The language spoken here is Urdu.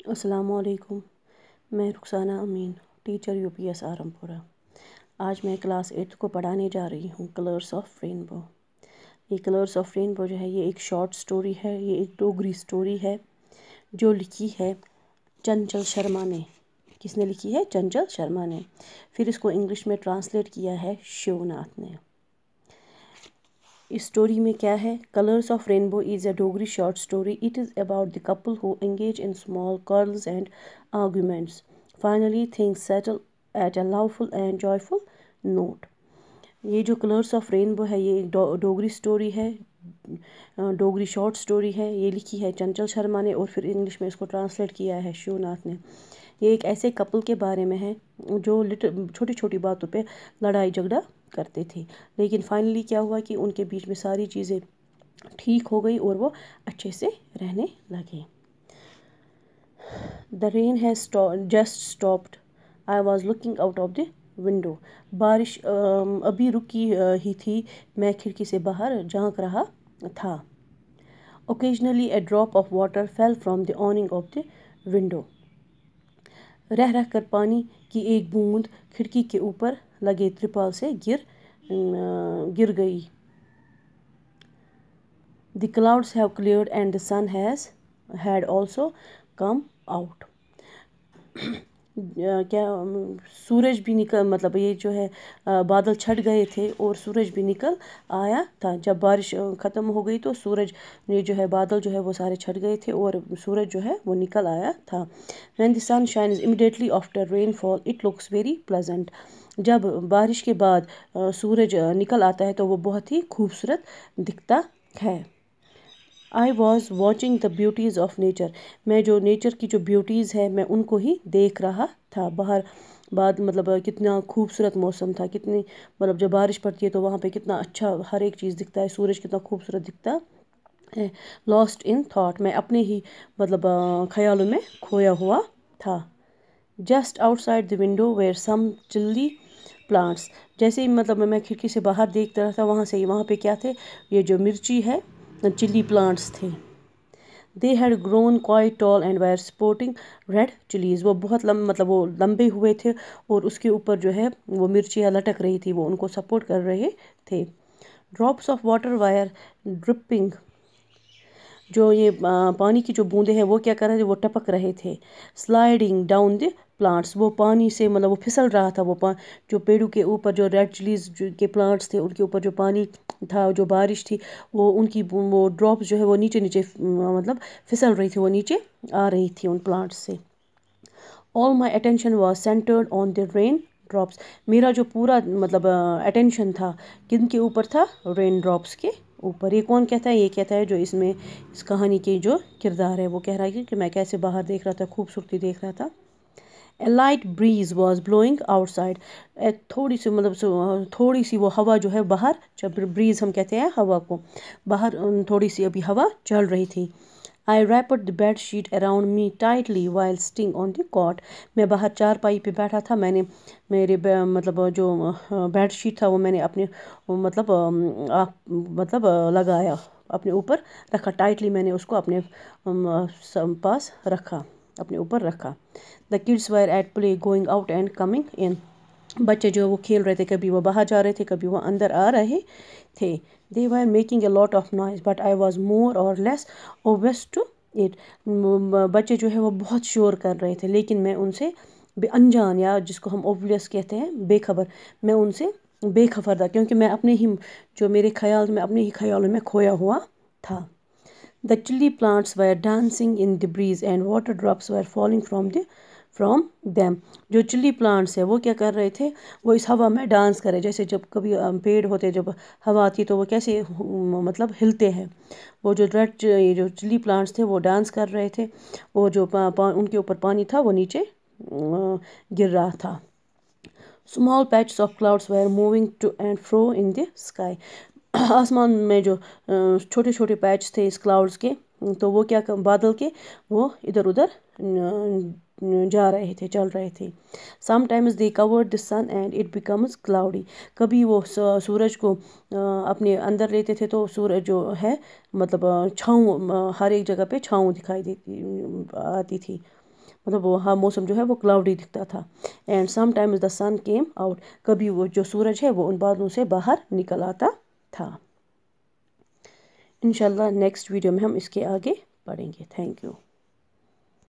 السلام علیکم، میں رخسانہ امین، ٹیچر UPS آرمپورہ۔ آج میں کلاس 8 کو پڑھانے جا رہی ہوں کلرس آف رینبو۔ یہ کلرس آف رینبو جو ہے یہ ایک شارٹ سٹوری ہے، یہ ایک ڈوگری سٹوری ہے جو لکھی ہے چنچل شرما نے۔ کس نے لکھی ہے؟ چنچل شرما نے۔ پھر اس کو انگلش میں ٹرانسلیٹ کیا ہے شیو ناتھ نے۔ اس سٹوری میں کیا ہے؟ Colours of Rainbow is a Dogri short story. It is about the couple who engage in small quarrels and arguments. Finally, things settle at a loveful and joyful note. یہ جو کلرس آف رینبو ہے یہ ایک ڈوگری سٹوری ہے، ڈوگری شارٹ سٹوری ہے۔ یہ لکھی ہے چنچل شرما نے اور پھر انگلش میں اس کو ٹرانسلیٹ کیا ہے شیو ناتھ نے۔ یہ ایک ایسے کپل کے بارے میں ہے جو چھوٹی چھوٹی باتوں پہ لڑائی جھگڑا کرتے تھے، لیکن فائنلی کیا ہوا کہ ان کے بیچ میں ساری چیزیں ٹھیک ہو گئی اور وہ اچھے سے رہنے لگے۔ The rain has just stopped. I was looking out of the window. بارش ابھی رکی ہی تھی، میں کھڑکی سے باہر جھانک رہا تھا۔ Occasionally a drop of water fell from the awning of the window. رہ رہ کر پانی کی ایک بوند کھڑکی کے اوپر لگے ترپال سے گر گئی۔ The clouds have cleared and the sun had also come out. کیا سورج بھی مطلب یہ جو ہے بادل چھٹ گئے تھے اور سورج بھی نکل آیا تھا۔ جب بارش ختم ہو گئی تو سورج یہ جو ہے بادل جو ہے وہ سارے چھٹ گئے تھے اور سورج جو ہے وہ نکل آیا تھا۔ When the sun shines immediately after rainfall, it looks very pleasant. جب بارش کے بعد سورج نکل آتا ہے تو وہ بہت ہی خوبصورت دکھتا ہے۔ I was watching the beauties of nature. میں جو نیچر کی جو بیوٹیز ہے میں ان کو ہی دیکھ رہا تھا۔ بعد مطلب کتنا خوبصورت موسم تھا، کتنی مطلب جب بارش پڑتی ہے تو وہاں پہ کتنا اچھا ہر ایک چیز دکھتا ہے، سورج کتنا خوبصورت دکھتا ہے۔ Lost in thought. میں اپنے ہی مطلب خیالوں میں کھویا ہوا تھا۔ Just outside the window were some chilly plants. جیسے ہی مطلب میں کھڑکی سے باہر دیکھتا رہا تھا وہاں پہ کیا تھے؟ یہ جو مرچی ہے چلی پلانٹس تھے۔ They had grown quite tall and were sporting red chilies. وہ بہت مطلب وہ لمبے ہوئے تھے اور اس کے اوپر جو ہے وہ مرچیاں لٹک رہی تھی، وہ ان کو سپورٹ کر رہے تھے۔ Drops of water were dripping. جو یہ پانی کی جو بوندیں ہیں وہ کیا کر رہے تھے؟ وہ ٹپک رہے تھے۔ Sliding down the plants. وہ پانی سے مطلب وہ پھسل رہا تھا، وہ جو پیڑوں کے اوپر جو ریڈ چلیز کے پلانٹس تھے ان کے اوپر جو پانی تھا، جو بارش تھی وہ ان کی وہ ڈراپس جو ہے وہ نیچے مطلب پھسل رہی تھی، وہ نیچے آ رہی تھی ان پلانٹس سے۔ All my attention was centered on the rain drops. میرا جو پورا مطلب اٹینشن تھا کن کے اوپر تھا؟ رین ڈراپس کے اوپر۔ یہ کون کہتا ہے؟ یہ کہتا ہے جو اس کہانی کے جو کردار ہے وہ کہہ رہا ہے کہ میں کیسے باہر دیکھ رہا تھا، خوبصورتی دیکھ رہا تھا۔ A light breeze was blowing outside. تھوڑی سی وہ ہوا جو ہے باہر، جب بریز ہم کہتے ہیں ہوا کو، باہر تھوڑی سی ابھی ہوا چل رہی تھی۔ I wrapped the bed sheet around me tightly while sitting on the cot. میں باہر چارپائی پہ بیٹھا تھا، میں نے میرے مطلب جو بیڈ شیٹ تھا وہ میں نے اپنے مطلب لگایا، اپنے اوپر رکھا، ٹائٹلی میں نے اس کو اپنے پاس رکھا، اپنے اوپر رکھا۔ The kids were at play, going out and coming in. بچے جو وہ کھیل رہے تھے، کبھی وہ باہر جا رہے تھے، کبھی وہ اندر آ رہے تھے۔ They were making a lot of noise, but I was more or less oblivious to it. بچے جو ہے وہ بہت شور کر رہے تھے لیکن میں ان سے انجان، یا جس کو ہم oblivious کہتے ہیں بے خبر، میں ان سے بے خبر تھا کیونکہ میں اپنے ہی جو میرے خیال میں اپنے ہی خیالوں میں کھویا ہوا تھا۔ The chilli plants were dancing in the breeze and water drops were falling from them. جو چلی پلانٹس ہے وہ کیا کر رہے تھے؟ وہ اس ہوا میں ڈانس کر رہے، جیسے جب کبھی پیڑ ہوتے جب ہوا آتی تو وہ کیسے مطلب ہلتے ہیں، وہ جو جو چلی پلانٹس تھے وہ ڈانس کر رہے تھے اور جو ان کے اوپر پانی تھا وہ نیچے گر رہا تھا۔ Small patches of clouds were moving to and fro in the sky. آسمان میں جو چھوٹے چھوٹے پیچ تھے اس کلاؤڈز کے، تو وہ کیا بادل کے وہ ادھر ادھر جا رہے تھے، چل رہے تھے۔ Sometimes they covered the sun and it becomes cloudy. کبھی وہ سورج کو اپنے اندر لیتے تھے تو سورج جو ہے مطلب چھاؤں، ہر ایک جگہ پہ چھاؤں دکھائی آتی تھی۔ مطلب وہاں موسم جو ہے وہ کلاؤڈی دکھتا تھا. And sometimes the sun came out, کبھی وہ جو سورج ہے وہ ان بادلوں سے باہر نکل آتا تھا. انشاءاللہ نیکسٹ ویڈیو میں ہم اس کے آگے پڑھیں گے. Thank you.